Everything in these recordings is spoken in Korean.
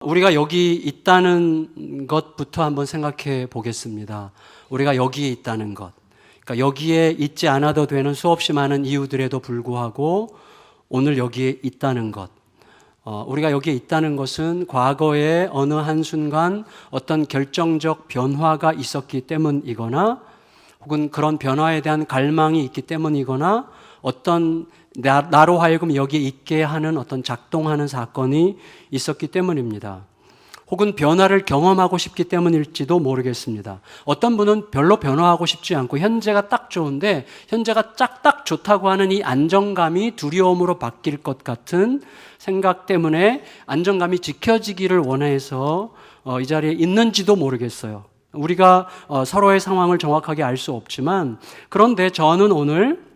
우리가 여기 있다는 것부터 한번 생각해 보겠습니다. 우리가 여기에 있다는 것. 그러니까 여기에 있지 않아도 되는 수없이 많은 이유들에도 불구하고 오늘 여기에 있다는 것. 우리가 여기에 있다는 것은 과거에 어느 한순간 어떤 결정적 변화가 있었기 때문이거나 혹은 그런 변화에 대한 갈망이 있기 때문이거나 어떤 나로 하여금 여기에 있게 하는 어떤 작동하는 사건이 있었기 때문입니다. 혹은 변화를 경험하고 싶기 때문일지도 모르겠습니다. 어떤 분은 별로 변화하고 싶지 않고 현재가 딱 좋은데 현재가 딱 좋다고 하는 이 안정감이 두려움으로 바뀔 것 같은 생각 때문에 안정감이 지켜지기를 원해서 이 자리에 있는지도 모르겠어요. 우리가 서로의 상황을 정확하게 알 수 없지만 그런데 저는 오늘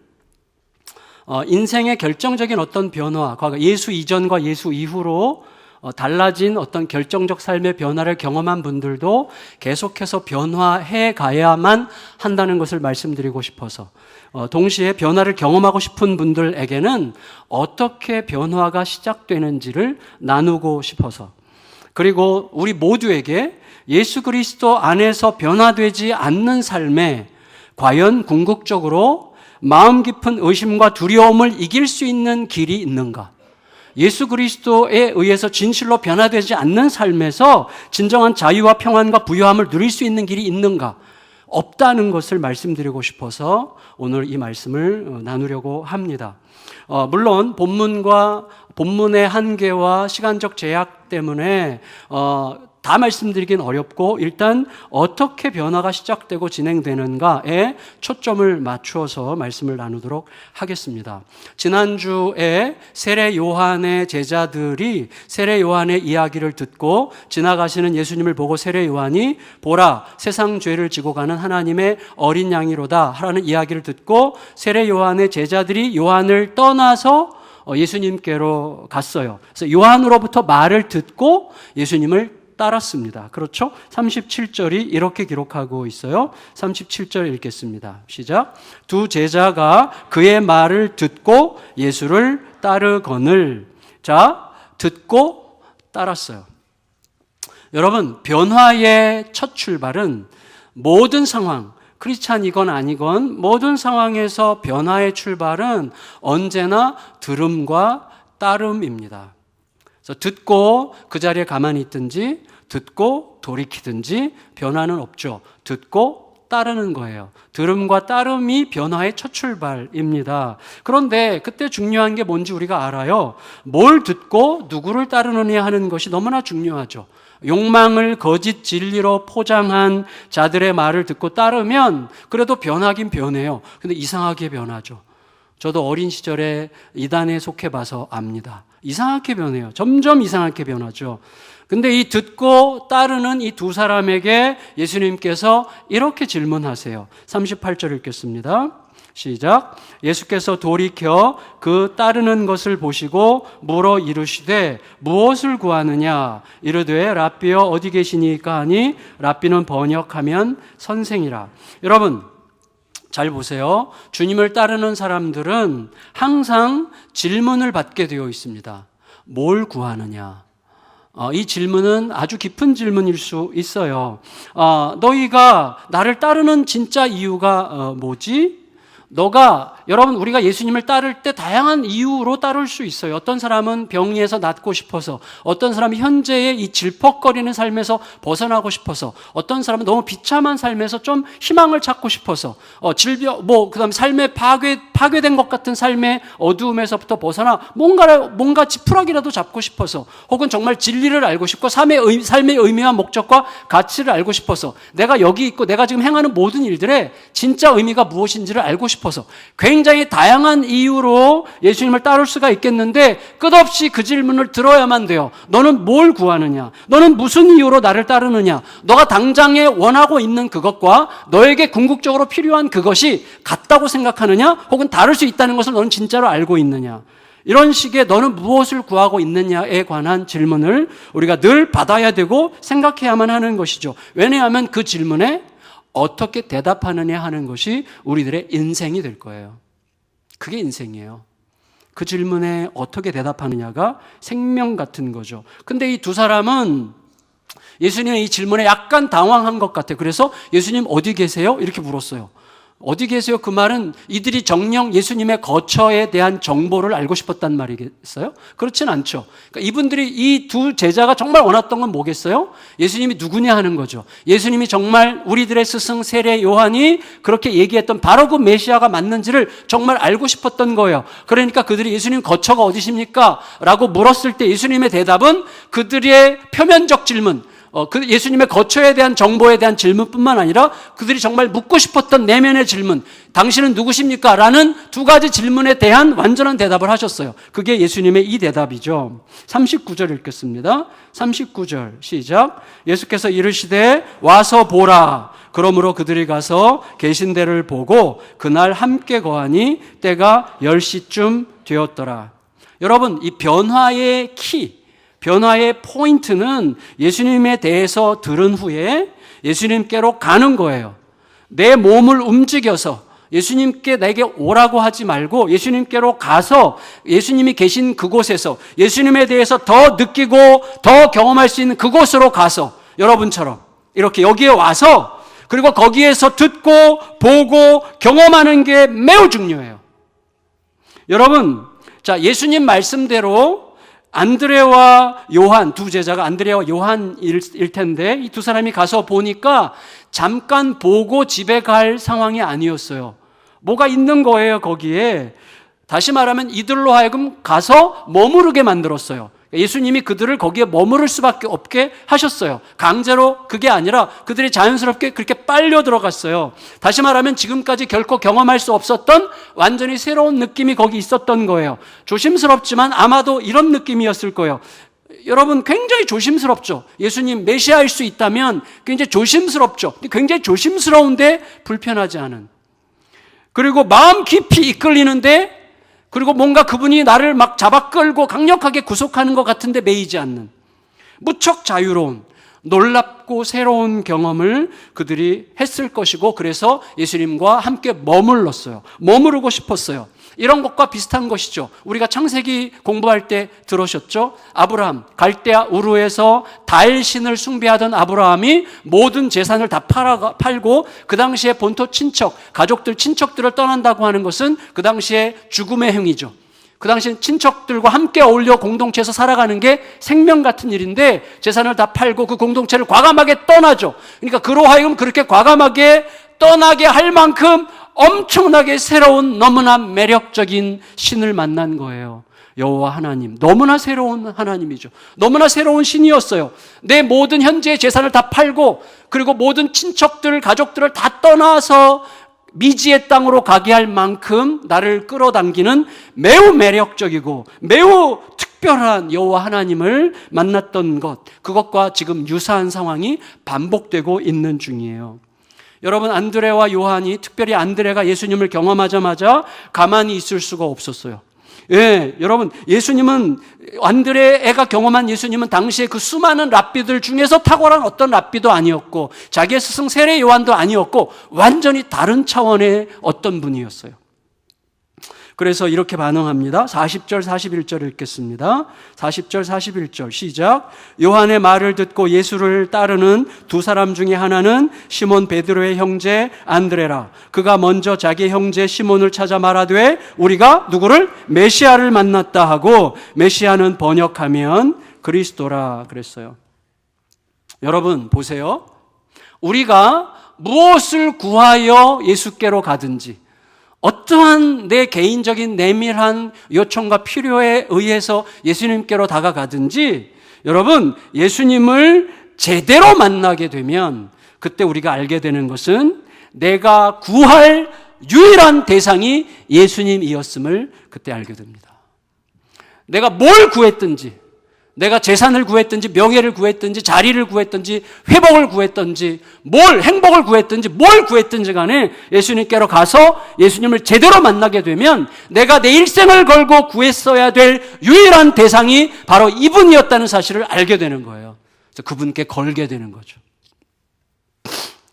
인생의 결정적인 어떤 변화, 예수 이전과 예수 이후로 달라진 어떤 결정적 삶의 변화를 경험한 분들도 계속해서 변화해 가야만 한다는 것을 말씀드리고 싶어서 동시에 변화를 경험하고 싶은 분들에게는 어떻게 변화가 시작되는지를 나누고 싶어서 그리고 우리 모두에게 예수 그리스도 안에서 변화되지 않는 삶에 과연 궁극적으로 마음 깊은 의심과 두려움을 이길 수 있는 길이 있는가? 예수 그리스도에 의해서 진실로 변화되지 않는 삶에서 진정한 자유와 평안과 부유함을 누릴 수 있는 길이 있는가? 없다는 것을 말씀드리고 싶어서 오늘 이 말씀을 나누려고 합니다. 물론 본문의 한계와 시간적 제약 때문에 다 말씀드리긴 어렵고 일단 어떻게 변화가 시작되고 진행되는가에 초점을 맞추어서 말씀을 나누도록 하겠습니다. 지난주에 세례 요한의 제자들이 세례 요한의 이야기를 듣고 지나가시는 예수님을 보고 세례 요한이 보라 세상 죄를 지고 가는 하나님의 어린 양이로다 하라는 이야기를 듣고 세례 요한의 제자들이 요한을 떠나서 예수님께로 갔어요. 그래서 요한으로부터 말을 듣고 예수님을 따랐습니다. 그렇죠? 37절이 이렇게 기록하고 있어요. 37절 읽겠습니다. 시작. 두 제자가 그의 말을 듣고 예수를 따르거늘. 자, 듣고 따랐어요. 여러분, 변화의 첫 출발은 모든 상황, 크리스찬이건 아니건 모든 상황에서 변화의 출발은 언제나 들음과 따름입니다. 그래서 듣고 그 자리에 가만히 있든지 듣고 돌이키든지 변화는 없죠. 듣고 따르는 거예요. 들음과 따름이 변화의 첫 출발입니다. 그런데 그때 중요한 게 뭔지 우리가 알아요. 뭘 듣고 누구를 따르느냐 하는 것이 너무나 중요하죠. 욕망을 거짓 진리로 포장한 자들의 말을 듣고 따르면 그래도 변하긴 변해요. 근데 이상하게 변하죠. 저도 어린 시절에 이단에 속해봐서 압니다. 이상하게 변해요. 점점 이상하게 변하죠. 근데 이 듣고 따르는 이 두 사람에게 예수님께서 이렇게 질문하세요. 38절 읽겠습니다. 시작. 예수께서 돌이켜 그 따르는 것을 보시고 물어 이르시되 무엇을 구하느냐? 이르되 랍비여 어디 계시니까 하니 랍비는 번역하면 선생이라. 여러분 잘 보세요. 주님을 따르는 사람들은 항상 질문을 받게 되어 있습니다. 뭘 구하느냐? 이 질문은 아주 깊은 질문일 수 있어요. 너희가 나를 따르는 진짜 이유가 뭐지? 여러분 우리가 예수님을 따를 때 다양한 이유로 따를 수 있어요. 어떤 사람은 병에서 낫고 싶어서, 어떤 사람은 현재의 이 질퍽거리는 삶에서 벗어나고 싶어서, 어떤 사람은 너무 비참한 삶에서 좀 희망을 찾고 싶어서, 그다음 삶에 파괴된 것 같은 삶의 어두움에서부터 벗어나 뭔가 지푸라기라도 잡고 싶어서, 혹은 정말 진리를 알고 싶고 삶의 의미와 목적과 가치를 알고 싶어서, 내가 여기 있고 내가 지금 행하는 모든 일들의 진짜 의미가 무엇인지를 알고 싶어서 굉장히 다양한 이유로 예수님을 따를 수가 있겠는데 끝없이 그 질문을 들어야만 돼요. 너는 뭘 구하느냐? 너는 무슨 이유로 나를 따르느냐? 너가 당장에 원하고 있는 그것과 너에게 궁극적으로 필요한 그것이 같다고 생각하느냐? 혹은 다를 수 있다는 것을 너는 진짜로 알고 있느냐? 이런 식의 너는 무엇을 구하고 있느냐에 관한 질문을 우리가 늘 받아야 되고 생각해야만 하는 것이죠. 왜냐하면 그 질문에 어떻게 대답하느냐 하는 것이 우리들의 인생이 될 거예요. 그게 인생이에요. 그 질문에 어떻게 대답하느냐가 생명 같은 거죠. 근데 이 두 사람은 예수님의 이 질문에 약간 당황한 것 같아요. 그래서 예수님 어디 계세요? 이렇게 물었어요. 어디 계세요? 그 말은 이들이 정녕 예수님의 거처에 대한 정보를 알고 싶었단 말이겠어요? 그렇진 않죠. 그러니까 이분들이 이 두 제자가 정말 원했던 건 뭐겠어요? 예수님이 누구냐 하는 거죠. 예수님이 정말 우리들의 스승 세례 요한이 그렇게 얘기했던 바로 그 메시아가 맞는지를 정말 알고 싶었던 거예요. 그러니까 그들이 예수님 거처가 어디십니까? 라고 물었을 때 예수님의 대답은 그들의 표면적 질문, 그 예수님의 거처에 대한 정보에 대한 질문뿐만 아니라 그들이 정말 묻고 싶었던 내면의 질문, 당신은 누구십니까? 라는 두 가지 질문에 대한 완전한 대답을 하셨어요. 그게 예수님의 이 대답이죠. 39절 읽겠습니다. 39절 시작. 예수께서 이르시되 와서 보라. 그러므로 그들이 가서 계신 데를 보고 그날 함께 거하니 때가 10시쯤 되었더라. 여러분, 이 변화의 변화의 포인트는 예수님에 대해서 들은 후에 예수님께로 가는 거예요. 내 몸을 움직여서 예수님께 내게 오라고 하지 말고 예수님께로 가서 예수님이 계신 그곳에서 예수님에 대해서 더 느끼고 더 경험할 수 있는 그곳으로 가서 여러분처럼 이렇게 여기에 와서 그리고 거기에서 듣고 보고 경험하는 게 매우 중요해요. 여러분, 자, 예수님 말씀대로 안드레와 요한, 두 제자가 안드레와 요한일 텐데 이 두 사람이 가서 보니까 잠깐 보고 집에 갈 상황이 아니었어요. 뭐가 있는 거예요, 거기에. 다시 말하면 이들로 하여금 가서 머무르게 만들었어요. 예수님이 그들을 거기에 머무를 수밖에 없게 하셨어요. 강제로 그게 아니라 그들이 자연스럽게 그렇게 빨려 들어갔어요. 다시 말하면 지금까지 결코 경험할 수 없었던 완전히 새로운 느낌이 거기 있었던 거예요. 조심스럽지만 아마도 이런 느낌이었을 거예요. 여러분, 굉장히 조심스럽죠. 예수님 메시아일 수 있다면 굉장히 조심스럽죠. 굉장히 조심스러운데 불편하지 않은, 그리고 마음 깊이 이끌리는데 그리고 뭔가 그분이 나를 막 잡아 끌고 강력하게 구속하는 것 같은데 매이지 않는 무척 자유로운 놀랍고 새로운 경험을 그들이 했을 것이고 그래서 예수님과 함께 머무르고 싶었어요. 이런 것과 비슷한 것이죠. 우리가 창세기 공부할 때 들으셨죠? 아브라함, 갈대아 우르에서 달신을 숭배하던 아브라함이 모든 재산을 다 팔고 그 당시에 본토 친척들을 떠난다고 하는 것은 그 당시에 죽음의 행위죠. 그 당시 친척들과 함께 어울려 공동체에서 살아가는 게 생명 같은 일인데 재산을 다 팔고 그 공동체를 과감하게 떠나죠. 그러니까 그로 하여금 그렇게 과감하게 떠나게 할 만큼 엄청나게 새로운 너무나 매력적인 신을 만난 거예요. 여호와 하나님, 너무나 새로운 하나님이죠. 너무나 새로운 신이었어요. 내 모든 현재의 재산을 다 팔고 그리고 모든 친척들, 가족들을 다 떠나서 미지의 땅으로 가게 할 만큼 나를 끌어당기는 매우 매력적이고 매우 특별한 여호와 하나님을 만났던 것, 그것과 지금 유사한 상황이 반복되고 있는 중이에요. 여러분, 안드레와 요한이, 특별히 안드레가 예수님을 경험하자마자 가만히 있을 수가 없었어요. 예, 여러분, 안드레가 경험한 예수님은 당시에 그 수많은 랍비들 중에서 탁월한 어떤 랍비도 아니었고 자기의 스승 세례 요한도 아니었고 완전히 다른 차원의 어떤 분이었어요. 그래서 이렇게 반응합니다. 40절 41절 읽겠습니다. 40절 41절 시작. 요한의 말을 듣고 예수를 따르는 두 사람 중에 하나는 시몬 베드로의 형제 안드레라. 그가 먼저 자기 형제 시몬을 찾아 말하되 우리가 누구를? 메시아를 만났다 하고, 메시아는 번역하면 그리스도라 그랬어요. 여러분 보세요. 우리가 무엇을 구하여 예수께로 가든지, 어떠한 내 개인적인 내밀한 요청과 필요에 의해서 예수님께로 다가가든지, 여러분, 예수님을 제대로 만나게 되면 그때 우리가 알게 되는 것은 내가 구할 유일한 대상이 예수님이었음을 그때 알게 됩니다. 내가 뭘 구했든지, 내가 재산을 구했든지 명예를 구했든지 자리를 구했든지 회복을 구했든지 행복을 구했든지 뭘 구했든지 간에 예수님께로 가서 예수님을 제대로 만나게 되면 내가 내 일생을 걸고 구했어야 될 유일한 대상이 바로 이분이었다는 사실을 알게 되는 거예요. 그래서 그분께 걸게 되는 거죠.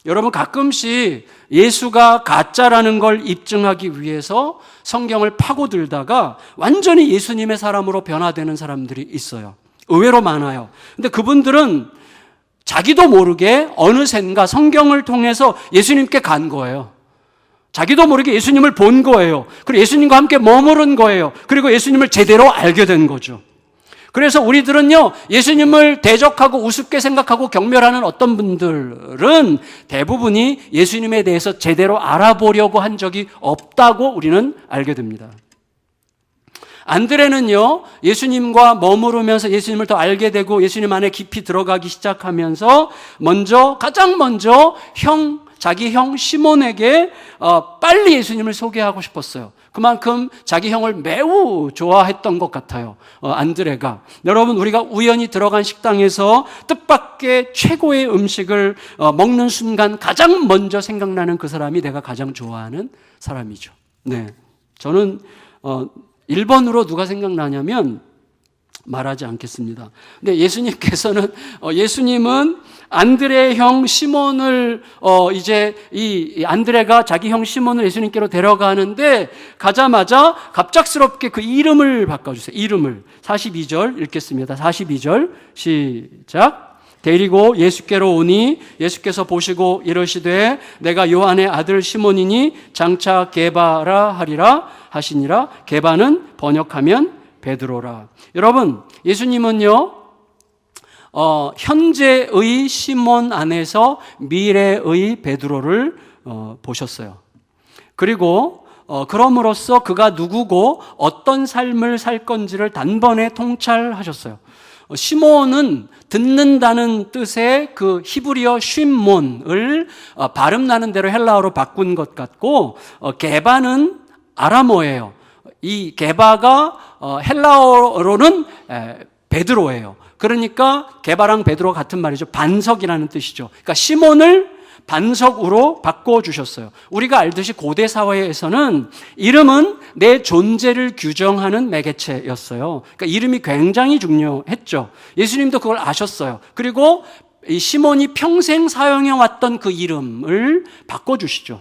여러분 가끔씩 예수가 가짜라는 걸 입증하기 위해서 성경을 파고들다가 완전히 예수님의 사람으로 변화되는 사람들이 있어요. 의외로 많아요. 근데 그분들은 자기도 모르게 어느샌가 성경을 통해서 예수님께 간 거예요. 자기도 모르게 예수님을 본 거예요. 그리고 예수님과 함께 머무른 거예요. 그리고 예수님을 제대로 알게 된 거죠. 그래서 우리들은요, 예수님을 대적하고 우습게 생각하고 경멸하는 어떤 분들은 대부분이 예수님에 대해서 제대로 알아보려고 한 적이 없다고 우리는 알게 됩니다. 안드레는요, 예수님과 머무르면서 예수님을 더 알게 되고 예수님 안에 깊이 들어가기 시작하면서 가장 먼저 자기 형 시몬에게 빨리 예수님을 소개하고 싶었어요. 그만큼 자기 형을 매우 좋아했던 것 같아요. 안드레가. 여러분, 우리가 우연히 들어간 식당에서 뜻밖의 최고의 음식을 먹는 순간 가장 먼저 생각나는 그 사람이 내가 가장 좋아하는 사람이죠. 네. 저는 1번으로 누가 생각나냐면 말하지 않겠습니다. 근데 예수님은 안드레의 형 시몬을 이제 이 안드레가 자기 형 시몬을 예수님께로 데려가는데 가자마자 갑작스럽게 그 이름을 바꿔주세요. 이름을 42절 읽겠습니다. 42절 시작. 데리고 예수께로 오니 예수께서 보시고 이르시되 내가 요한의 아들 시몬이니 장차 게바라 하리라 하시니라. 게바는 번역하면 베드로라. 여러분, 예수님은요, 현재의 시몬 안에서 미래의 베드로를 보셨어요. 그리고 그럼으로써 그가 누구고 어떤 삶을 살 건지를 단번에 통찰하셨어요. 시몬은 듣는다는 뜻의 그 히브리어 쉼몬을 발음 나는 대로 헬라어로 바꾼 것 같고, 게바는 아람어예요. 이 게바가 헬라어로는 베드로예요. 그러니까 게바랑 베드로 같은 말이죠. 반석이라는 뜻이죠. 그러니까 시몬을 반석으로 바꿔주셨어요. 우리가 알듯이 고대 사회에서는 이름은 내 존재를 규정하는 매개체였어요. 그러니까 이름이 굉장히 중요했죠. 예수님도 그걸 아셨어요. 그리고 이 시몬이 평생 사용해왔던 그 이름을 바꿔주시죠.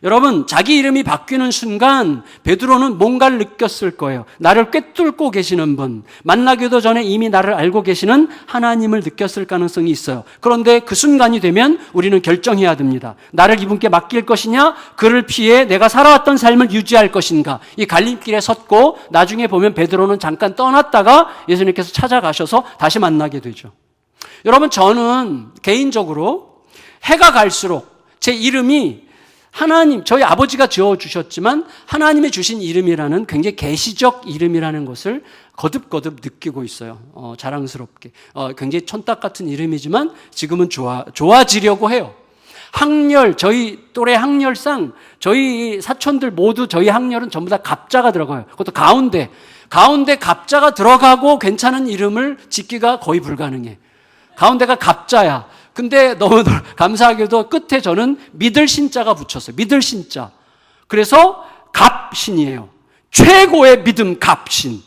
여러분, 자기 이름이 바뀌는 순간 베드로는 뭔가를 느꼈을 거예요. 나를 꿰뚫고 계시는 분, 만나기도 전에 이미 나를 알고 계시는 하나님을 느꼈을 가능성이 있어요. 그런데 그 순간이 되면 우리는 결정해야 됩니다. 나를 이분께 맡길 것이냐, 그를 피해 내가 살아왔던 삶을 유지할 것인가. 이 갈림길에 섰고 나중에 보면 베드로는 잠깐 떠났다가 예수님께서 찾아가셔서 다시 만나게 되죠. 여러분, 저는 개인적으로 해가 갈수록 제 이름이 하나님, 저희 아버지가 지어주셨지만 하나님의 주신 이름이라는 굉장히 계시적 이름이라는 것을 거듭거듭 느끼고 있어요. 자랑스럽게. 굉장히 촌딱 같은 이름이지만 지금은 좋아지려고 해요. 학렬, 저희 또래 학렬상 저희 사촌들 모두 저희 학렬은 전부 다 갑자가 들어가요. 그것도 가운데 갑자가 들어가고 괜찮은 이름을 짓기가 거의 불가능해. 가운데가 갑자야. 근데 너무 감사하게도 끝에 저는 믿을 신자가 붙였어요. 믿을 신자. 그래서 갑신이에요. 최고의 믿음 갑신.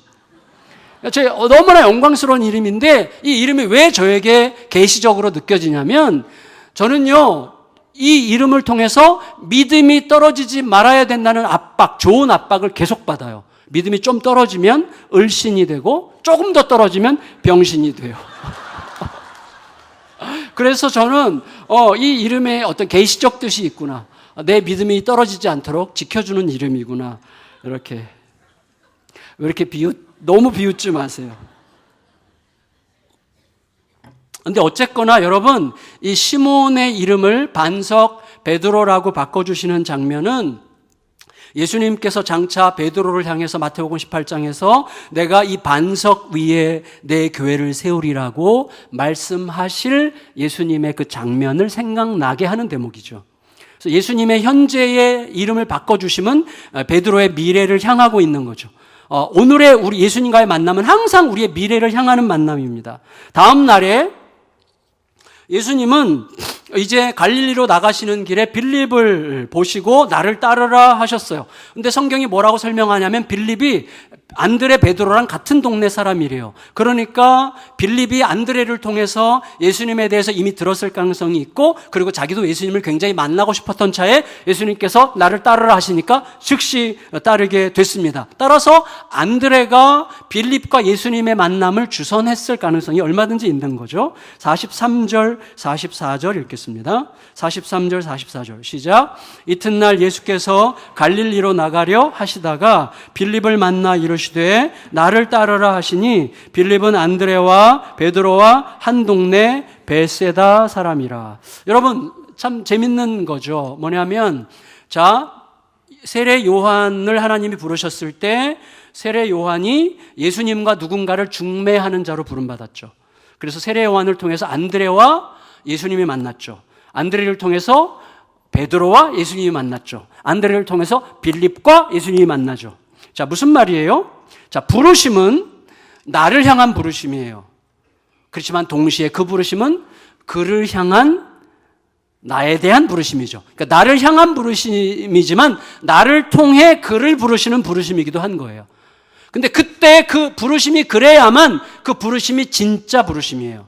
너무나 영광스러운 이름인데 이 이름이 왜 저에게 계시적으로 느껴지냐면 저는요, 이 이름을 통해서 믿음이 떨어지지 말아야 된다는 압박, 좋은 압박을 계속 받아요. 믿음이 좀 떨어지면 을신이 되고 조금 더 떨어지면 병신이 돼요. 그래서 저는 이 이름에 어떤 계시적 뜻이 있구나. 내 믿음이 떨어지지 않도록 지켜주는 이름이구나. 이렇게. 왜 이렇게 너무 비웃지 마세요. 근데 어쨌거나 여러분, 이 시몬의 이름을 반석 베드로라고 바꿔주시는 장면은 예수님께서 장차 베드로를 향해서 마태복음 18장에서 내가 이 반석 위에 내 교회를 세우리라고 말씀하실 예수님의 그 장면을 생각나게 하는 대목이죠. 그래서 예수님의 현재의 이름을 바꿔주심은 베드로의 미래를 향하고 있는 거죠. 오늘의 우리 예수님과의 만남은 항상 우리의 미래를 향하는 만남입니다. 다음 날에 예수님은 이제 갈릴리로 나가시는 길에 빌립을 보시고 나를 따르라 하셨어요. 근데 성경이 뭐라고 설명하냐면 빌립이 안드레 베드로랑 같은 동네 사람이래요. 그러니까 빌립이 안드레를 통해서 예수님에 대해서 이미 들었을 가능성이 있고, 그리고 자기도 예수님을 굉장히 만나고 싶었던 차에 예수님께서 나를 따르라 하시니까 즉시 따르게 됐습니다. 따라서 안드레가 빌립과 예수님의 만남을 주선했을 가능성이 얼마든지 있는 거죠. 43절, 44절 읽겠습니다. 43절, 44절 시작. 이튿날 예수께서 갈릴리로 나가려 하시다가 빌립을 만나 이르시되 나를 따르라 하시니 빌립은 안드레와 베드로와 한 동네 베세다 사람이라. 여러분 참 재밌는 거죠. 뭐냐면 세례 요한을 하나님이 부르셨을 때 세례 요한이 예수님과 누군가를 중매하는 자로 부름받았죠. 그래서 세례 요한을 통해서 안드레와 예수님이 만났죠. 안드레를 통해서 베드로와 예수님이 만났죠. 안드레를 통해서 빌립과 예수님이 만나죠. 자, 무슨 말이에요? 자, 부르심은 나를 향한 부르심이에요. 그렇지만 동시에 그 부르심은 그를 향한 나에 대한 부르심이죠. 그러니까 나를 향한 부르심이지만 나를 통해 그를 부르시는 부르심이기도 한 거예요. 근데 그때 그 부르심이 그래야만 그 부르심이 진짜 부르심이에요.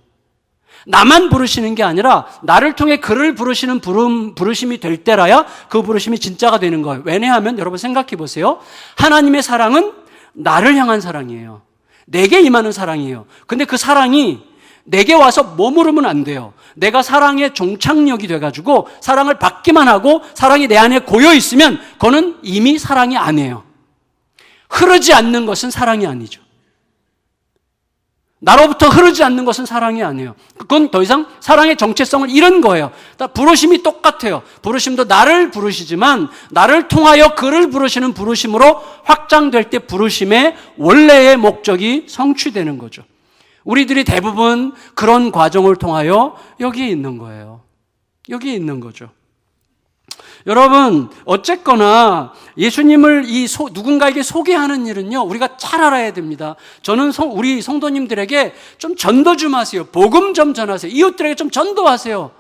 나만 부르시는 게 아니라 나를 통해 그를 부르시는 부르심이 될 때라야 그 부르심이 진짜가 되는 거예요. 왜냐하면 여러분 생각해 보세요. 하나님의 사랑은 나를 향한 사랑이에요. 내게 임하는 사랑이에요. 근데 그 사랑이 내게 와서 머무르면 안 돼요. 내가 사랑의 종착역이 돼가지고 사랑을 받기만 하고 사랑이 내 안에 고여 있으면 그거는 이미 사랑이 아니에요. 흐르지 않는 것은 사랑이 아니죠. 나로부터 흐르지 않는 것은 사랑이 아니에요. 그건 더 이상 사랑의 정체성을 잃은 거예요. 부르심이 똑같아요. 부르심도 나를 부르시지만 나를 통하여 그를 부르시는 부르심으로 확장될 때 부르심의 원래의 목적이 성취되는 거죠. 우리들이 대부분 그런 과정을 통하여 여기에 있는 거예요. 여기에 있는 거죠. 여러분 어쨌거나 예수님을 누군가에게 소개하는 일은요 우리가 잘 알아야 됩니다. 저는 우리 성도님들에게 좀 전도 좀 하세요. 복음 좀 전하세요. 이웃들에게 좀 전도하세요.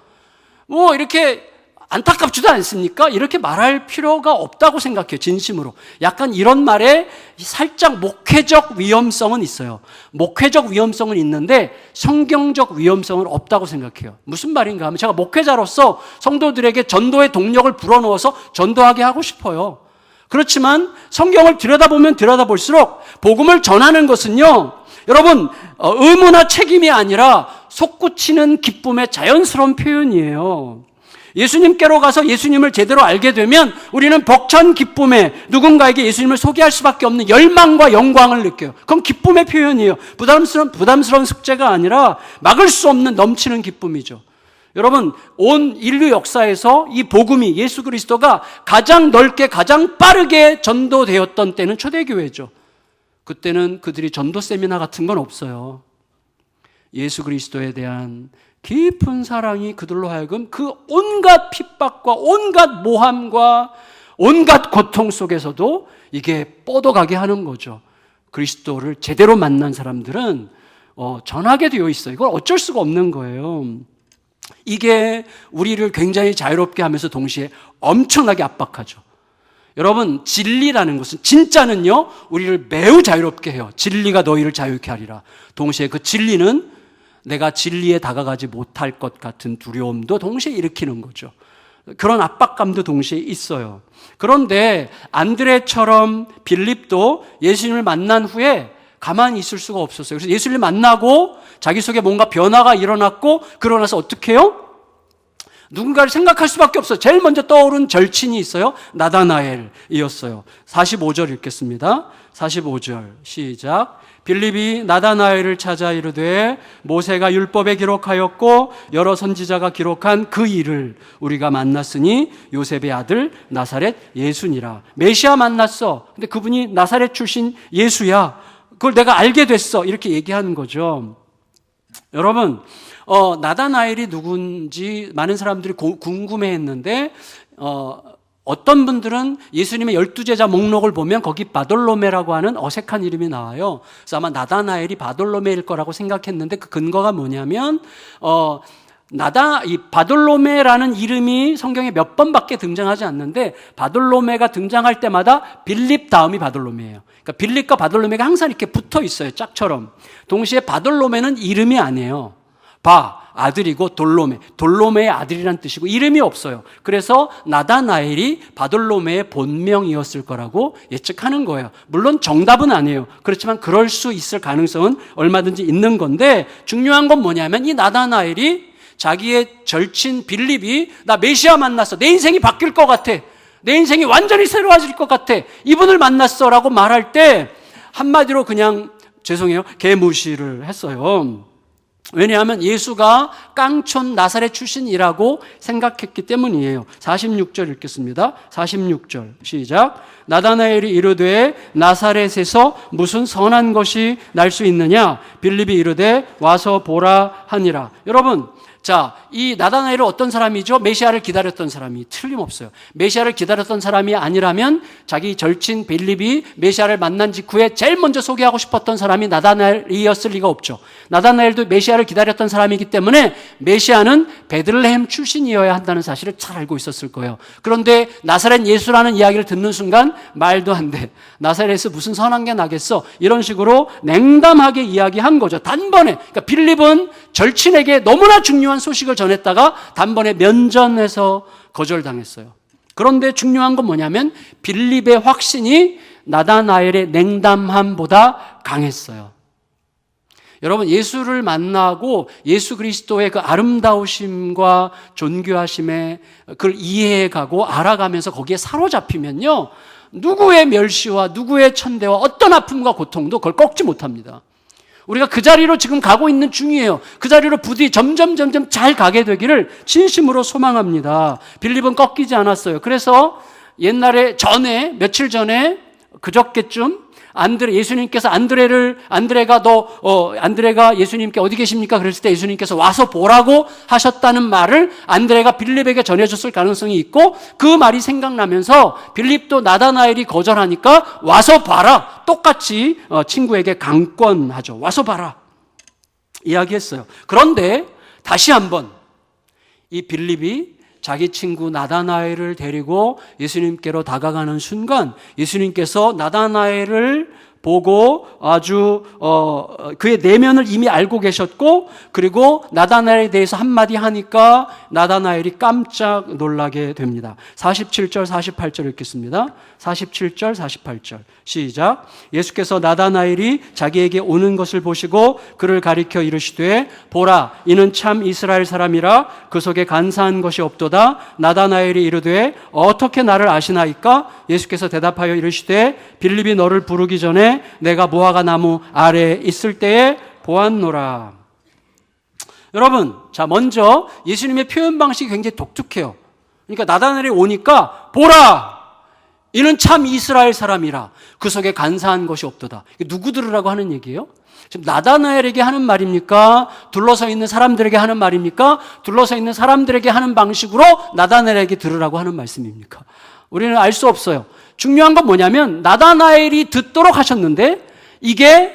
뭐 이렇게 안타깝지도 않습니까? 이렇게 말할 필요가 없다고 생각해요. 진심으로. 약간 이런 말에 살짝 목회적 위험성은 있어요. 목회적 위험성은 있는데 성경적 위험성은 없다고 생각해요. 무슨 말인가 하면 제가 목회자로서 성도들에게 전도의 동력을 불어넣어서 전도하게 하고 싶어요. 그렇지만 성경을 들여다보면 들여다볼수록 복음을 전하는 것은요 여러분 의무나 책임이 아니라 솟구치는 기쁨의 자연스러운 표현이에요. 예수님께로 가서 예수님을 제대로 알게 되면 우리는 벅찬 기쁨에 누군가에게 예수님을 소개할 수밖에 없는 열망과 영광을 느껴요. 그건 기쁨의 표현이에요. 부담스러운 숙제가 아니라 막을 수 없는 넘치는 기쁨이죠. 여러분 온 인류 역사에서 이 복음이 예수 그리스도가 가장 넓게 가장 빠르게 전도되었던 때는 초대교회죠. 그때는 그들이 전도 세미나 같은 건 없어요. 예수 그리스도에 대한 깊은 사랑이 그들로 하여금 그 온갖 핍박과 온갖 모함과 온갖 고통 속에서도 이게 뻗어가게 하는 거죠. 그리스도를 제대로 만난 사람들은 전하게 되어 있어요. 이건 어쩔 수가 없는 거예요. 이게 우리를 굉장히 자유롭게 하면서 동시에 엄청나게 압박하죠. 여러분 진리라는 것은 진짜는요 우리를 매우 자유롭게 해요. 진리가 너희를 자유케 하리라. 동시에 그 진리는 내가 진리에 다가가지 못할 것 같은 두려움도 동시에 일으키는 거죠. 그런 압박감도 동시에 있어요. 그런데 안드레처럼 빌립도 예수님을 만난 후에 가만히 있을 수가 없었어요. 그래서 예수님을 만나고 자기 속에 뭔가 변화가 일어났고 그러고 나서 어떻게 해요? 누군가를 생각할 수밖에 없어요. 제일 먼저 떠오른 절친이 있어요. 나다나엘이었어요. 45절 읽겠습니다. 45절 시작. 빌립이 나다나엘을 찾아 이르되 모세가 율법에 기록하였고 여러 선지자가 기록한 그 일을 우리가 만났으니 요셉의 아들 나사렛 예수니라. 메시아 만났어. 근데 그분이 나사렛 출신 예수야. 그걸 내가 알게 됐어. 이렇게 얘기하는 거죠. 여러분 나다나엘이 누군지 많은 사람들이 궁금해했는데 어떤 분들은 예수님의 12제자 목록을 보면 거기 바돌로메라고 하는 어색한 이름이 나와요. 그래서 아마 나다나엘이 바돌로메일 거라고 생각했는데 그 근거가 뭐냐면 이 바돌로메라는 이름이 성경에 몇 번밖에 등장하지 않는데, 바돌로메가 등장할 때마다 빌립 다음이 바돌로메예요. 그러니까 빌립과 바돌로메가 항상 이렇게 붙어 있어요, 짝처럼. 동시에 바돌로메는 이름이 아니에요. 아들이고 돌로메의 아들이란 뜻이고 이름이 없어요. 그래서 나다나엘이 바돌로메의 본명이었을 거라고 예측하는 거예요. 물론 정답은 아니에요. 그렇지만 그럴 수 있을 가능성은 얼마든지 있는 건데, 중요한 건 뭐냐면 이 나다나엘이 자기의 절친 빌립이 나 메시아 만났어, 내 인생이 바뀔 것 같아, 내 인생이 완전히 새로워질 것 같아, 이분을 만났어 라고 말할 때 한마디로 그냥 죄송해요, 개무시를 했어요. 왜냐하면 예수가 깡촌 나사렛 출신이라고 생각했기 때문이에요. 46절 읽겠습니다. 46절 시작. 나다나엘이 이르되 나사렛에서 무슨 선한 것이 날 수 있느냐? 빌립이 이르되 와서 보라 하니라. 여러분, 자, 이 나다나엘은 어떤 사람이죠? 메시아를 기다렸던 사람이 틀림없어요. 메시아를 기다렸던 사람이 아니라면 자기 절친 빌립이 메시아를 만난 직후에 제일 먼저 소개하고 싶었던 사람이 나다나엘이었을 리가 없죠. 나다나엘도 메시아를 기다렸던 사람이기 때문에 메시아는 베들레헴 출신이어야 한다는 사실을 잘 알고 있었을 거예요. 그런데 나사렛 예수라는 이야기를 듣는 순간 말도 안 돼, 나사렛에서 무슨 선한 게 나겠어, 이런 식으로 냉담하게 이야기한 거죠. 단번에. 그러니까 빌립은 절친에게 너무나 중요한 소식을 전했다가 단번에 면전에서 거절당했어요. 그런데 중요한 건 뭐냐면 빌립의 확신이 나다나엘의 냉담함보다 강했어요. 여러분, 예수를 만나고 예수 그리스도의 그 아름다우심과 존귀하심에 그걸 이해해가고 알아가면서 거기에 사로잡히면요, 누구의 멸시와 누구의 천대와 어떤 아픔과 고통도 그걸 꺾지 못합니다. 우리가 그 자리로 지금 가고 있는 중이에요. 그 자리로 부디 점점 잘 가게 되기를 진심으로 소망합니다. 빌립은 꺾이지 않았어요. 그래서 옛날에 며칠 전에 그저께쯤 예수님께서 안드레가 예수님께 어디 계십니까? 그랬을 때 예수님께서 와서 보라고 하셨다는 말을 안드레가 빌립에게 전해줬을 가능성이 있고, 그 말이 생각나면서 빌립도 나다나엘이 거절하니까 와서 봐라, 똑같이 친구에게 강권하죠. 와서 봐라 이야기했어요. 그런데 다시 한번 이 빌립이 자기 친구 나다나엘을 데리고 예수님께로 다가가는 순간 예수님께서 나다나엘을 보고 아주 그의 내면을 이미 알고 계셨고, 그리고 나다나엘에 대해서 한마디 하니까 나다나엘이 깜짝 놀라게 됩니다. 47절 48절 읽겠습니다. 47절 48절 시작. 예수께서 나다나엘이 자기에게 오는 것을 보시고 그를 가리켜 이르시되 보라, 이는 참 이스라엘 사람이라 그 속에 간사한 것이 없도다. 나다나엘이 이르되 어떻게 나를 아시나이까? 예수께서 대답하여 이르시되 빌립이 너를 부르기 전에 내가 무화과 나무 아래에 있을 때에 보았노라. 여러분, 자, 먼저 예수님의 표현 방식이 굉장히 독특해요. 그러니까 나다나엘이 오니까 보라, 이는 참 이스라엘 사람이라 그 속에 간사한 것이 없도다. 누구 들으라고 하는 얘기예요? 지금 나다나엘에게 하는 말입니까? 둘러서 있는 사람들에게 하는 말입니까? 둘러서 있는 사람들에게 하는 방식으로 나다나엘에게 들으라고 하는 말씀입니까? 우리는 알 수 없어요. 중요한 건 뭐냐면 나다나엘이 듣도록 하셨는데 이게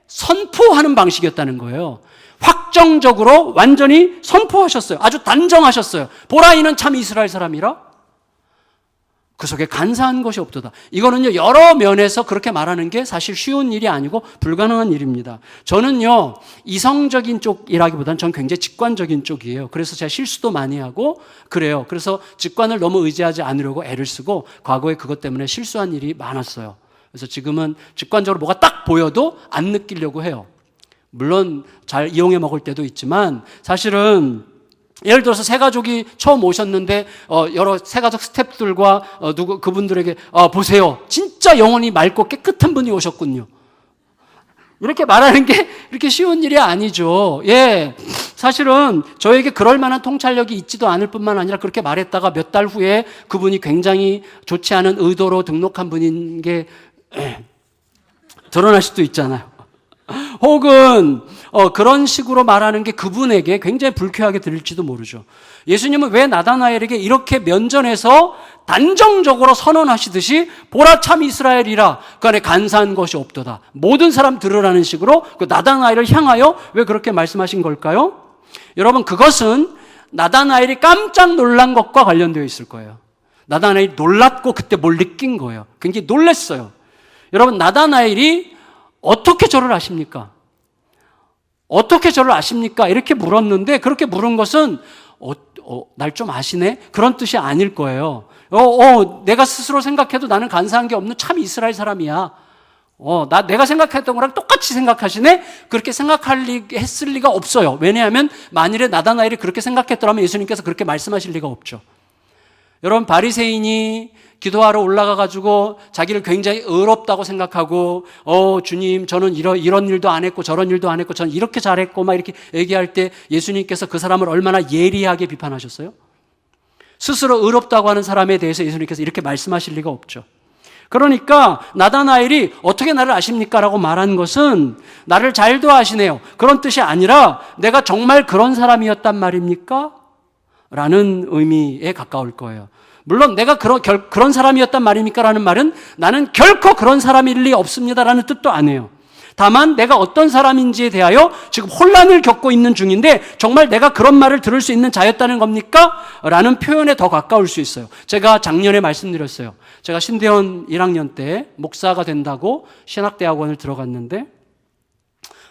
선포하는 방식이었다는 거예요. 확정적으로 완전히 선포하셨어요. 아주 단정하셨어요. 보라, 이는 참 이스라엘 사람이라 그 속에 간사한 것이 없도다. 이거는요, 여러 면에서 그렇게 말하는 게 사실 쉬운 일이 아니고 불가능한 일입니다. 저는요, 이성적인 쪽이라기보다는 전 굉장히 직관적인 쪽이에요. 그래서 제가 실수도 많이 하고 그래요. 그래서 직관을 너무 의지하지 않으려고 애를 쓰고 과거에 그것 때문에 실수한 일이 많았어요. 그래서 지금은 직관적으로 뭐가 딱 보여도 안 느끼려고 해요. 물론 잘 이용해 먹을 때도 있지만, 사실은 예를 들어서 새 가족이 처음 오셨는데 여러 새 가족 스태프들과 그분들에게 보세요, 진짜 영혼이 맑고 깨끗한 분이 오셨군요, 이렇게 말하는 게 이렇게 쉬운 일이 아니죠. 예, 사실은 저에게 그럴 만한 통찰력이 있지도 않을 뿐만 아니라 그렇게 말했다가 몇 달 후에 그분이 굉장히 좋지 않은 의도로 등록한 분인 게 드러날 수도 있잖아요. 혹은 그런 식으로 말하는 게 그분에게 굉장히 불쾌하게 들릴지도 모르죠. 예수님은 왜 나다나엘에게 이렇게 면전에서 단정적으로 선언하시듯이 보라, 참 이스라엘이라 그 안에 간사한 것이 없도다, 모든 사람 들으라는 식으로 그 나다나엘을 향하여 왜 그렇게 말씀하신 걸까요? 여러분, 그것은 나다나엘이 깜짝 놀란 것과 관련되어 있을 거예요. 나다나엘이 놀랐고 그때 뭘 느낀 거예요. 굉장히 놀랐어요. 여러분, 나다나엘이 어떻게 저를 아십니까? 어떻게 저를 아십니까? 이렇게 물었는데, 그렇게 물은 것은 날 좀 아시네? 그런 뜻이 아닐 거예요. 내가 스스로 생각해도 나는 간사한 게 없는 참 이스라엘 사람이야. 내가 생각했던 거랑 똑같이 생각하시네? 그렇게 했을 리가 없어요. 왜냐하면 만일에 나다나엘이 그렇게 생각했더라면 예수님께서 그렇게 말씀하실 리가 없죠. 여러분, 바리새인이 기도하러 올라가가지고 자기를 굉장히 의롭다고 생각하고, 주님, 저는 이런 일도 안 했고, 저런 일도 안 했고, 저는 이렇게 잘했고, 막 이렇게 얘기할 때 예수님께서 그 사람을 얼마나 예리하게 비판하셨어요? 스스로 의롭다고 하는 사람에 대해서 예수님께서 이렇게 말씀하실 리가 없죠. 그러니까 나다나엘이 어떻게 나를 아십니까? 라고 말한 것은 나를 잘도 아시네요. 그런 뜻이 아니라 내가 정말 그런 사람이었단 말입니까? 라는 의미에 가까울 거예요. 물론 내가 그런 사람이었단 말입니까? 라는 말은 나는 결코 그런 사람일 리 없습니다. 라는 뜻도 아니에요. 다만 내가 어떤 사람인지에 대하여 지금 혼란을 겪고 있는 중인데 정말 내가 그런 말을 들을 수 있는 자였다는 겁니까? 라는 표현에 더 가까울 수 있어요. 제가 작년에 말씀드렸어요. 제가 신대원 1학년 때 목사가 된다고 신학대학원을 들어갔는데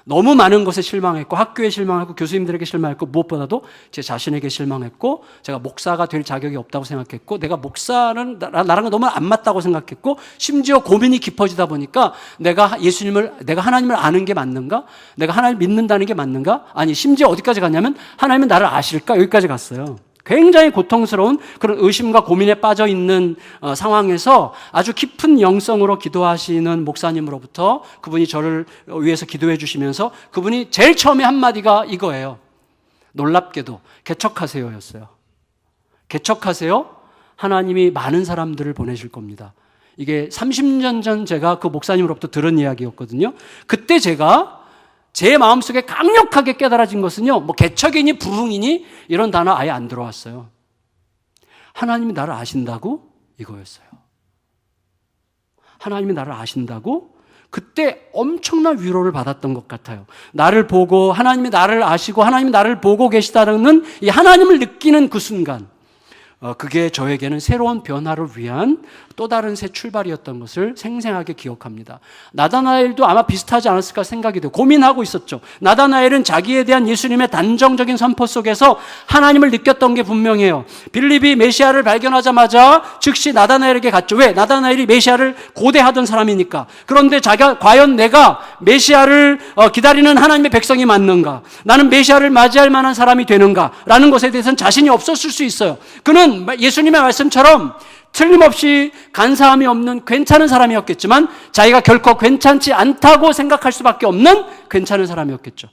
너무 많은 것에 실망했고 학교에 실망했고 교수님들에게 실망했고 무엇보다도 제 자신에게 실망했고 제가 목사가 될 자격이 없다고 생각했고 내가 목사는 나랑 너무 안 맞다고 생각했고 심지어 고민이 깊어지다 보니까 내가 하나님을 아는 게 맞는가? 내가 하나님을 믿는다는 게 맞는가? 아니 심지어 어디까지 갔냐면 하나님은 나를 아실까? 여기까지 갔어요. 굉장히 고통스러운 그런 의심과 고민에 빠져 있는 상황에서 아주 깊은 영성으로 기도하시는 목사님으로부터 그분이 저를 위해서 기도해 주시면서 그분이 제일 처음에 한마디가 이거예요. 놀랍게도 개척하세요 였어요. 개척하세요. 하나님이 많은 사람들을 보내실 겁니다. 이게 30년 전 제가 그 목사님으로부터 들은 이야기였거든요. 그때 제가 제 마음속에 강력하게 깨달아진 것은요, 개척이니 부흥이니 이런 단어 아예 안 들어왔어요. 하나님이 나를 아신다고? 이거였어요. 하나님이 나를 아신다고? 그때 엄청난 위로를 받았던 것 같아요. 나를 보고 하나님이 나를 아시고 하나님이 나를 보고 계시다는 이 하나님을 느끼는 그 순간, 그게 저에게는 새로운 변화를 위한 또 다른 새 출발이었던 것을 생생하게 기억합니다. 나다나엘도 아마 비슷하지 않았을까 생각이 돼요. 고민하고 있었죠. 나다나엘은 자기에 대한 예수님의 단정적인 선포 속에서 하나님을 느꼈던 게 분명해요. 빌립이 메시아를 발견하자마자 즉시 나다나엘에게 갔죠. 왜? 나다나엘이 메시아를 고대하던 사람이니까. 그런데 자기가 과연 내가 메시아를 기다리는 하나님의 백성이 맞는가? 나는 메시아를 맞이할 만한 사람이 되는가? 라는 것에 대해서는 자신이 없었을 수 있어요. 그는 예수님의 말씀처럼 틀림없이 간사함이 없는 괜찮은 사람이었겠지만 자기가 결코 괜찮지 않다고 생각할 수밖에 없는 괜찮은 사람이었겠죠.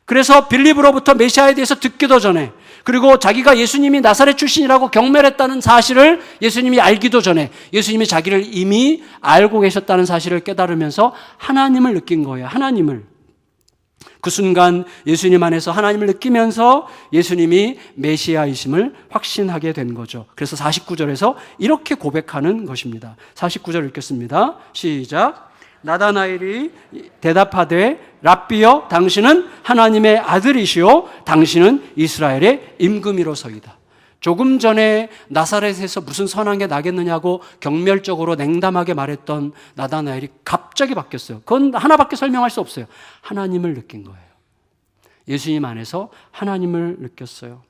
그래서 빌립으로부터 메시아에 대해서 듣기도 전에 그리고 자기가 예수님이 나사렛 출신이라고 경멸했다는 사실을 예수님이 알기도 전에 예수님이 자기를 이미 알고 계셨다는 사실을 깨달으면서 하나님을 느낀 거예요. 하나님을. 그 순간 예수님 안에서 하나님을 느끼면서 예수님이 메시아이심을 확신하게 된 거죠. 그래서 49절에서 이렇게 고백하는 것입니다. 49절 읽겠습니다. 시작. 나다나엘이 대답하되 랍비여 당신은 하나님의 아들이시오 당신은 이스라엘의 임금이로서이다. 조금 전에 나사렛에서 무슨 선한 게 나겠느냐고 경멸적으로 냉담하게 말했던 나다나엘이 갑자기 바뀌었어요. 그건 하나밖에 설명할 수 없어요. 하나님을 느낀 거예요. 예수님 안에서 하나님을 느꼈어요.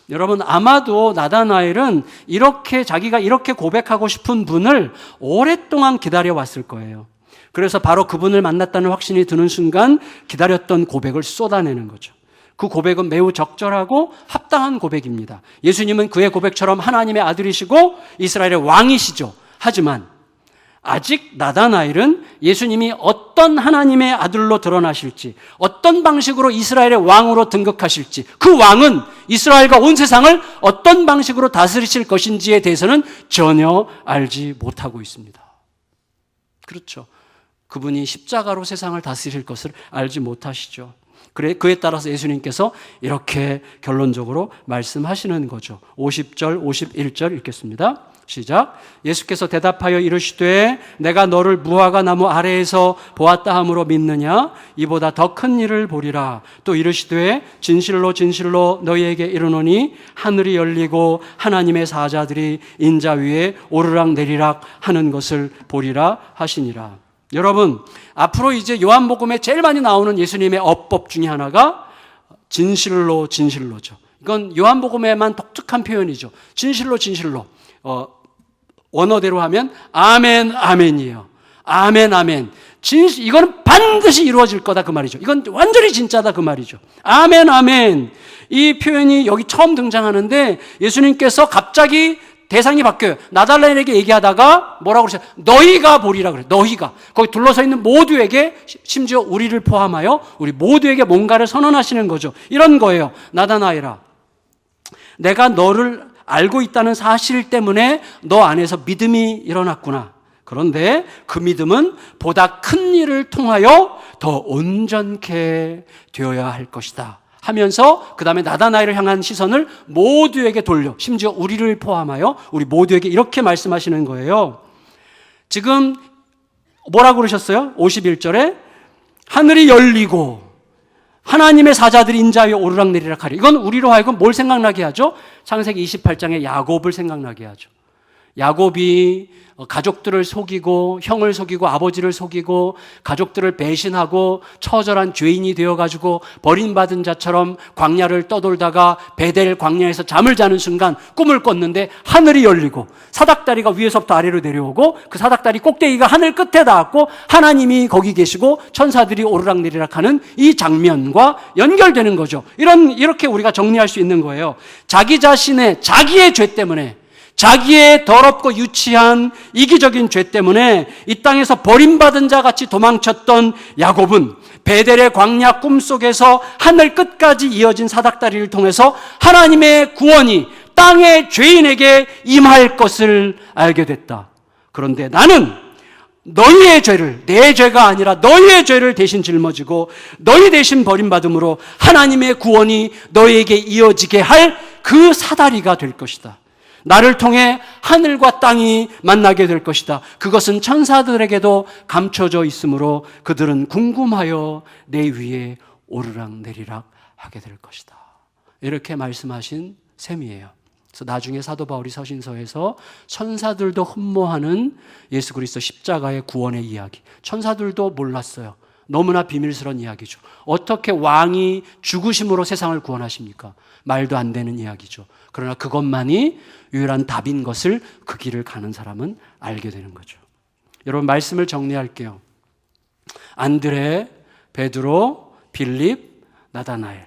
여러분 아마도 나다나엘은 자기가 이렇게 고백하고 싶은 분을 오랫동안 기다려왔을 거예요. 그래서 바로 그분을 만났다는 확신이 드는 순간 기다렸던 고백을 쏟아내는 거죠. 그 고백은 매우 적절하고 합당한 고백입니다. 예수님은 그의 고백처럼 하나님의 아들이시고 이스라엘의 왕이시죠. 하지만 아직 나다나엘은 예수님이 어떤 하나님의 아들로 드러나실지, 어떤 방식으로 이스라엘의 왕으로 등극하실지, 그 왕은 이스라엘과 온 세상을 어떤 방식으로 다스리실 것인지에 대해서는 전혀 알지 못하고 있습니다. 그렇죠. 그분이 십자가로 세상을 다스릴 것을 알지 못하시죠. 그에 따라서 예수님께서 이렇게 결론적으로 말씀하시는 거죠. 50절, 51절 읽겠습니다. 시작. 예수께서 대답하여 이르시되 내가 너를 무화과 나무 아래에서 보았다 함으로 믿느냐? 이보다 더 큰 일을 보리라. 또 이르시되 진실로 진실로 너희에게 이르노니 하늘이 열리고 하나님의 사자들이 인자 위에 오르락 내리락 하는 것을 보리라 하시니라. 여러분, 앞으로 이제 요한복음에 제일 많이 나오는 예수님의 어법 중에 하나가 진실로 진실로죠. 이건 요한복음에만 독특한 표현이죠. 진실로 진실로. 원어대로 하면 아멘 아멘이에요. 아멘 아멘. 이거는 반드시 이루어질 거다 그 말이죠. 이건 완전히 진짜다 그 말이죠. 아멘 아멘. 이 표현이 여기 처음 등장하는데 예수님께서 갑자기 대상이 바뀌어요. 나달라인에게 얘기하다가 뭐라고 그러세요? 너희가 보리라 그래요. 너희가. 거기 둘러서 있는 모두에게, 심지어 우리를 포함하여 우리 모두에게 뭔가를 선언하시는 거죠. 이런 거예요. 나다나엘아, 내가 너를 알고 있다는 사실 때문에 너 안에서 믿음이 일어났구나. 그런데 그 믿음은 보다 큰 일을 통하여 더 온전케 되어야 할 것이다 하면서 그 다음에 나다나엘을 향한 시선을 모두에게 돌려, 심지어 우리를 포함하여 우리 모두에게 이렇게 말씀하시는 거예요. 지금 뭐라고 그러셨어요? 51절에 하늘이 열리고 하나님의 사자들이 인자 위에 오르락내리락 하리. 이건 우리로 하여금 뭘 생각나게 하죠? 창세기 28장의 야곱을 생각나게 하죠. 야곱이 가족들을 속이고 형을 속이고 아버지를 속이고 가족들을 배신하고 처절한 죄인이 되어가지고 버림받은 자처럼 광야를 떠돌다가 베델 광야에서 잠을 자는 순간 꿈을 꿨는데 하늘이 열리고 사닥다리가 위에서부터 아래로 내려오고 그 사닥다리 꼭대기가 하늘 끝에 닿았고 하나님이 거기 계시고 천사들이 오르락내리락 하는 이 장면과 연결되는 거죠. 이렇게 우리가 정리할 수 있는 거예요. 자기 자신의 자기의 죄 때문에, 자기의 더럽고 유치한 이기적인 죄 때문에 이 땅에서 버림받은 자 같이 도망쳤던 야곱은 베델의 광야 꿈속에서 하늘 끝까지 이어진 사닥다리를 통해서 하나님의 구원이 땅의 죄인에게 임할 것을 알게 됐다. 그런데 나는 너희의 죄를, 내 죄가 아니라 너희의 죄를 대신 짊어지고 너희 대신 버림받음으로 하나님의 구원이 너희에게 이어지게 할 그 사다리가 될 것이다. 나를 통해 하늘과 땅이 만나게 될 것이다. 그것은 천사들에게도 감춰져 있으므로 그들은 궁금하여 내 위에 오르락내리락 하게 될 것이다. 이렇게 말씀하신 셈이에요. 그래서 나중에 사도 바울이 서신서에서 천사들도 흠모하는 예수 그리스도 십자가의 구원의 이야기, 천사들도 몰랐어요. 너무나 비밀스러운 이야기죠. 어떻게 왕이 죽으심으로 세상을 구원하십니까? 말도 안 되는 이야기죠. 그러나 그것만이 유일한 답인 것을 그 길을 가는 사람은 알게 되는 거죠. 여러분, 말씀을 정리할게요. 안드레, 베드로, 빌립, 나다나엘.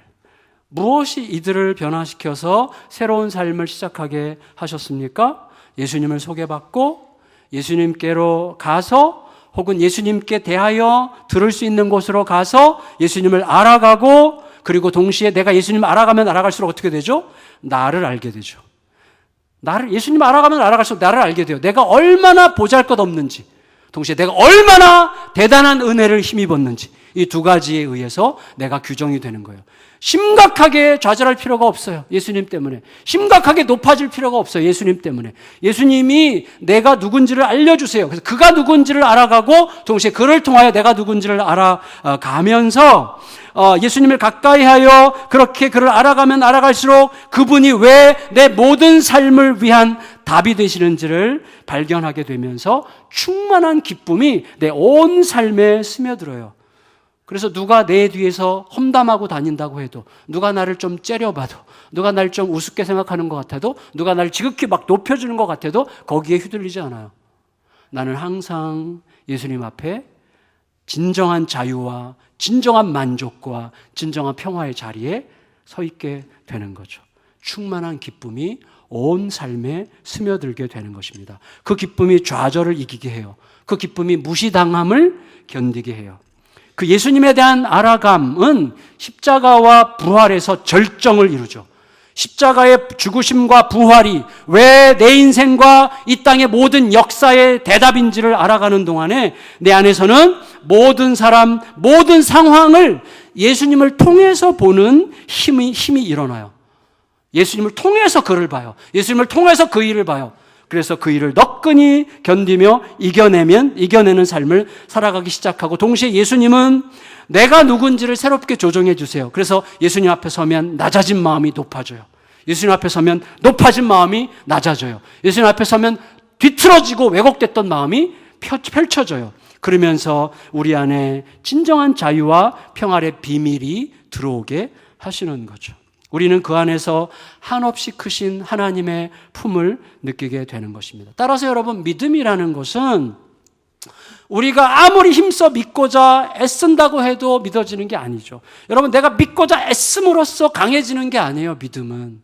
무엇이 이들을 변화시켜서 새로운 삶을 시작하게 하셨습니까? 예수님을 소개받고 예수님께로 가서 혹은 예수님께 대하여 들을 수 있는 곳으로 가서 예수님을 알아가고, 그리고 동시에 내가 예수님을 알아가면 알아갈수록 어떻게 되죠? 나를 알게 되죠. 예수님을 알아가면 알아갈수록 나를 알게 돼요. 내가 얼마나 보잘것없는지, 동시에 내가 얼마나 대단한 은혜를 힘입었는지, 이 두 가지에 의해서 내가 규정이 되는 거예요. 심각하게 좌절할 필요가 없어요. 예수님 때문에. 심각하게 높아질 필요가 없어요. 예수님 때문에. 예수님이 내가 누군지를 알려주세요. 그래서 그가 누군지를 알아가고 동시에 그를 통하여 내가 누군지를 알아가면서 예수님을 가까이 하여 그렇게 그를 알아가면 알아갈수록 그분이 왜 내 모든 삶을 위한 답이 되시는지를 발견하게 되면서 충만한 기쁨이 내 온 삶에 스며들어요. 그래서 누가 내 뒤에서 험담하고 다닌다고 해도, 누가 나를 좀 째려봐도, 누가 나를 좀 우습게 생각하는 것 같아도, 누가 나를 지극히 막 높여주는 것 같아도 거기에 휘둘리지 않아요. 나는 항상 예수님 앞에 진정한 자유와 진정한 만족과 진정한 평화의 자리에 서 있게 되는 거죠. 충만한 기쁨이 온 삶에 스며들게 되는 것입니다. 그 기쁨이 좌절을 이기게 해요. 그 기쁨이 무시당함을 견디게 해요. 그 예수님에 대한 알아감은 십자가와 부활에서 절정을 이루죠. 십자가의 죽으심과 부활이 왜 내 인생과 이 땅의 모든 역사의 대답인지를 알아가는 동안에 내 안에서는 모든 사람, 모든 상황을 예수님을 통해서 보는 힘이 일어나요. 예수님을 통해서 그를 봐요. 예수님을 통해서 그 일을 봐요. 그래서 그 일을 너끈히 견디며 이겨내는 삶을 살아가기 시작하고, 동시에 예수님은 내가 누군지를 새롭게 조정해 주세요. 그래서 예수님 앞에 서면 낮아진 마음이 높아져요. 예수님 앞에 서면 높아진 마음이 낮아져요. 예수님 앞에 서면 뒤틀어지고 왜곡됐던 마음이 펼쳐져요. 그러면서 우리 안에 진정한 자유와 평안의 비밀이 들어오게 하시는 거죠. 우리는 그 안에서 한없이 크신 하나님의 품을 느끼게 되는 것입니다. 따라서 여러분, 믿음이라는 것은 우리가 아무리 힘써 믿고자 애쓴다고 해도 믿어지는 게 아니죠. 여러분, 내가 믿고자 애씀으로써 강해지는 게 아니에요. 믿음은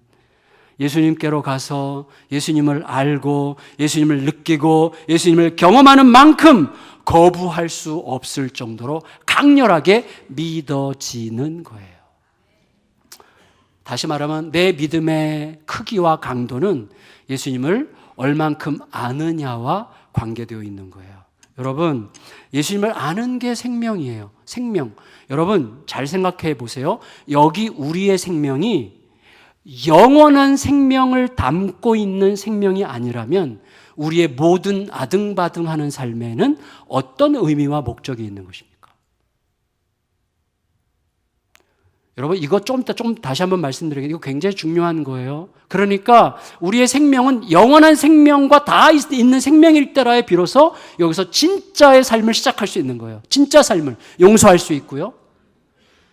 예수님께로 가서 예수님을 알고 예수님을 느끼고 예수님을 경험하는 만큼 거부할 수 없을 정도로 강렬하게 믿어지는 거예요. 다시 말하면 내 믿음의 크기와 강도는 예수님을 얼만큼 아느냐와 관계되어 있는 거예요. 여러분, 예수님을 아는 게 생명이에요. 생명. 여러분, 잘 생각해 보세요. 여기 우리의 생명이 영원한 생명을 담고 있는 생명이 아니라면 우리의 모든 아등바등하는 삶에는 어떤 의미와 목적이 있는 것입니까? 여러분, 이거 좀 다시 한번 말씀드리겠습니다. 이거 굉장히 중요한 거예요. 그러니까 우리의 생명은 영원한 생명과 다 있는 생명일 때라에 비로소 여기서 진짜의 삶을 시작할 수 있는 거예요. 진짜 삶을 용서할 수 있고요,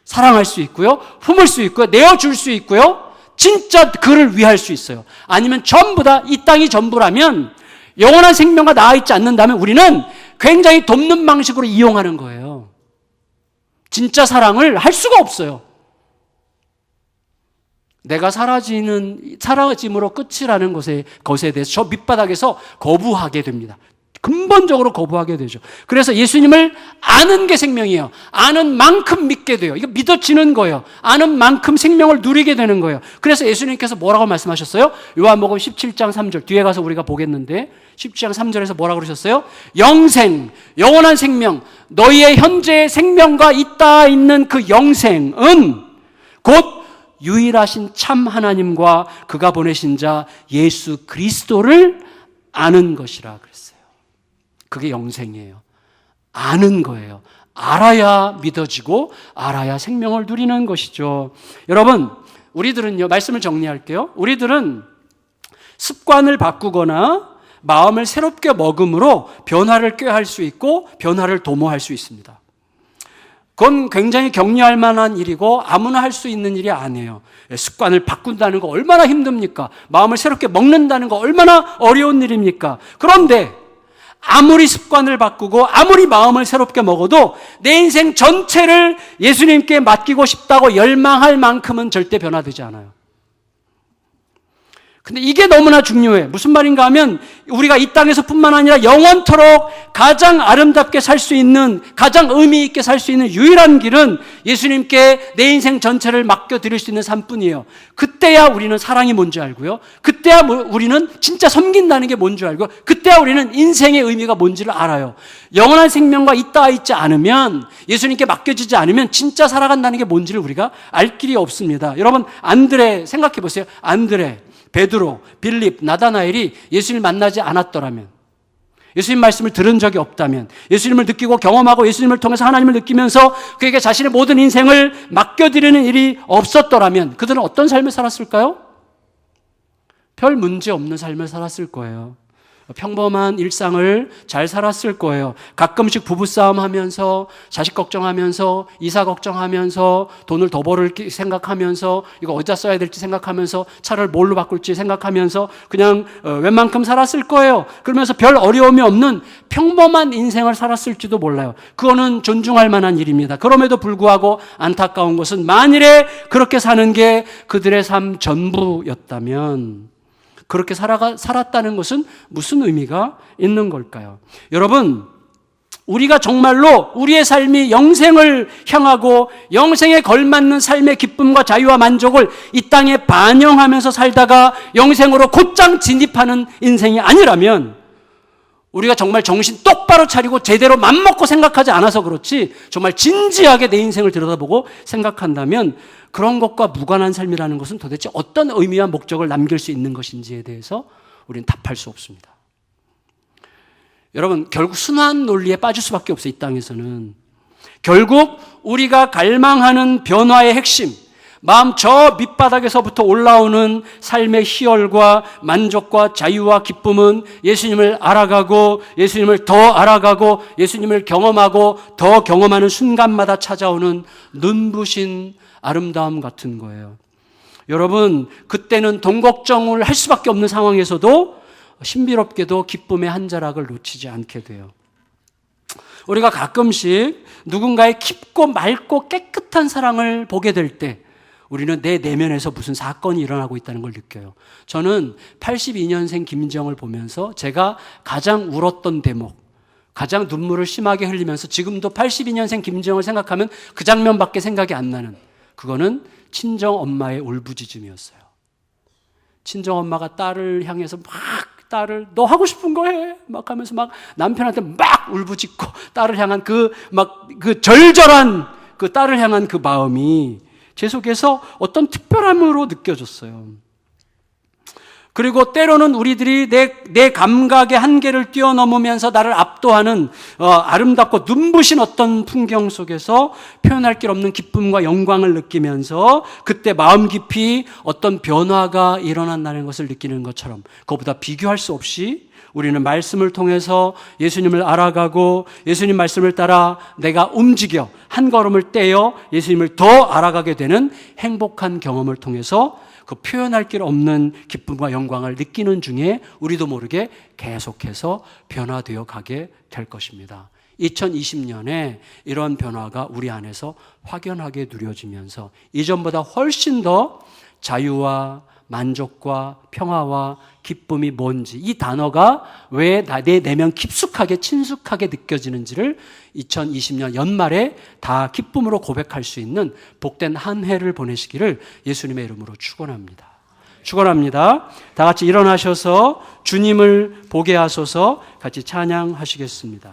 사랑할 수 있고요, 품을 수 있고요, 내어줄 수 있고요, 진짜 그를 위할 수 있어요. 아니면 전부 다 이 땅이 전부라면, 영원한 생명과 나아 있지 않는다면 우리는 굉장히 돕는 방식으로 이용하는 거예요. 진짜 사랑을 할 수가 없어요. 내가 사라짐으로 끝이라는 것에 대해서 저 밑바닥에서 거부하게 됩니다. 근본적으로 거부하게 되죠. 그래서 예수님을 아는 게 생명이에요. 아는 만큼 믿게 돼요. 이거 믿어지는 거예요. 아는 만큼 생명을 누리게 되는 거예요. 그래서 예수님께서 뭐라고 말씀하셨어요? 요한복음 17장 3절 뒤에 가서 우리가 보겠는데 17장 3절에서 뭐라고 그러셨어요? 영생, 영원한 생명, 너희의 현재의 생명과 있다 있는 그 영생은 곧 유일하신 참 하나님과 그가 보내신 자 예수 그리스도를 아는 것이라 그랬어요. 그게 영생이에요. 아는 거예요. 알아야 믿어지고 알아야 생명을 누리는 것이죠. 여러분, 우리들은요, 말씀을 정리할게요. 우리들은 습관을 바꾸거나 마음을 새롭게 먹음으로 변화를 꾀할 수 있고 변화를 도모할 수 있습니다. 그건 굉장히 격려할 만한 일이고 아무나 할 수 있는 일이 아니에요. 습관을 바꾼다는 거 얼마나 힘듭니까? 마음을 새롭게 먹는다는 거 얼마나 어려운 일입니까? 그런데 아무리 습관을 바꾸고 아무리 마음을 새롭게 먹어도 내 인생 전체를 예수님께 맡기고 싶다고 열망할 만큼은 절대 변화되지 않아요. 근데 이게 너무나 중요해. 무슨 말인가 하면 우리가 이 땅에서뿐만 아니라 영원토록 가장 아름답게 살 수 있는, 가장 의미 있게 살 수 있는 유일한 길은 예수님께 내 인생 전체를 맡겨드릴 수 있는 삶뿐이에요. 그때야 우리는 사랑이 뭔지 알고요, 그때야 우리는 진짜 섬긴다는 게 뭔지 알고, 그때야 우리는 인생의 의미가 뭔지를 알아요. 영원한 생명과 있다 있지 않으면, 예수님께 맡겨지지 않으면 진짜 살아간다는 게 뭔지를 우리가 알 길이 없습니다. 여러분, 안드레 생각해 보세요. 안드레, 베드로, 빌립, 나다나엘이 예수님을 만나지 않았더라면, 예수님 말씀을 들은 적이 없다면, 예수님을 느끼고 경험하고 예수님을 통해서 하나님을 느끼면서 그에게 자신의 모든 인생을 맡겨드리는 일이 없었더라면 그들은 어떤 삶을 살았을까요? 별 문제 없는 삶을 살았을 거예요. 평범한 일상을 잘 살았을 거예요. 가끔씩 부부싸움 하면서, 자식 걱정하면서, 이사 걱정하면서, 돈을 더 벌을 생각하면서, 이거 어디다 써야 될지 생각하면서, 차를 뭘로 바꿀지 생각하면서 그냥 웬만큼 살았을 거예요. 그러면서 별 어려움이 없는 평범한 인생을 살았을지도 몰라요. 그거는 존중할 만한 일입니다. 그럼에도 불구하고 안타까운 것은 만일에 그렇게 사는 게 그들의 삶 전부였다면 그렇게 살았다는 것은 무슨 의미가 있는 걸까요? 여러분, 우리가 정말로 우리의 삶이 영생을 향하고 영생에 걸맞는 삶의 기쁨과 자유와 만족을 이 땅에 반영하면서 살다가 영생으로 곧장 진입하는 인생이 아니라면 우리가 정말 정신 똑바로 차리고 제대로 맘먹고 생각하지 않아서 그렇지 정말 진지하게 내 인생을 들여다보고 생각한다면 그런 것과 무관한 삶이라는 것은 도대체 어떤 의미와 목적을 남길 수 있는 것인지에 대해서 우리는 답할 수 없습니다. 여러분, 결국 순환 논리에 빠질 수밖에 없어요. 이 땅에서는. 결국 우리가 갈망하는 변화의 핵심, 마음 저 밑바닥에서부터 올라오는 삶의 희열과 만족과 자유와 기쁨은 예수님을 알아가고 예수님을 더 알아가고 예수님을 경험하고 더 경험하는 순간마다 찾아오는 눈부신 아름다움 같은 거예요. 여러분, 그때는 돈 걱정을 할 수밖에 없는 상황에서도 신비롭게도 기쁨의 한 자락을 놓치지 않게 돼요. 우리가 가끔씩 누군가의 깊고 맑고 깨끗한 사랑을 보게 될 때 우리는 내 내면에서 무슨 사건이 일어나고 있다는 걸 느껴요. 저는 82년생 김정을 보면서 제가 가장 울었던 대목, 가장 눈물을 심하게 흘리면서 지금도 82년생 김정을 생각하면 그 장면밖에 생각이 안 나는, 그거는 친정엄마의 울부짖음이었어요. 친정엄마가 딸을 향해서 막 딸을 너 하고 싶은 거 해 막 하면서 막 남편한테 막 울부짖고 딸을 향한 그 절절한 그 딸을 향한 그 마음이 제 속에서 어떤 특별함으로 느껴졌어요. 그리고 때로는 우리들이 내 감각의 한계를 뛰어넘으면서 나를 압도하는 아름답고 눈부신 어떤 풍경 속에서 표현할 길 없는 기쁨과 영광을 느끼면서 그때 마음 깊이 어떤 변화가 일어난다는 것을 느끼는 것처럼, 그것보다 비교할 수 없이 우리는 말씀을 통해서 예수님을 알아가고 예수님 말씀을 따라 내가 움직여 한 걸음을 떼어 예수님을 더 알아가게 되는 행복한 경험을 통해서 그 표현할 길 없는 기쁨과 영광을 느끼는 중에 우리도 모르게 계속해서 변화되어 가게 될 것입니다. 2020년에 이런 변화가 우리 안에서 확연하게 누려지면서 이전보다 훨씬 더 자유와 만족과 평화와 기쁨이 뭔지, 이 단어가 왜 내 내면 깊숙하게 친숙하게 느껴지는지를 2020년 연말에 다 기쁨으로 고백할 수 있는 복된 한 해를 보내시기를 예수님의 이름으로 축원합니다. 축원합니다. 다 같이 일어나셔서 주님을 보게 하소서 같이 찬양하시겠습니다.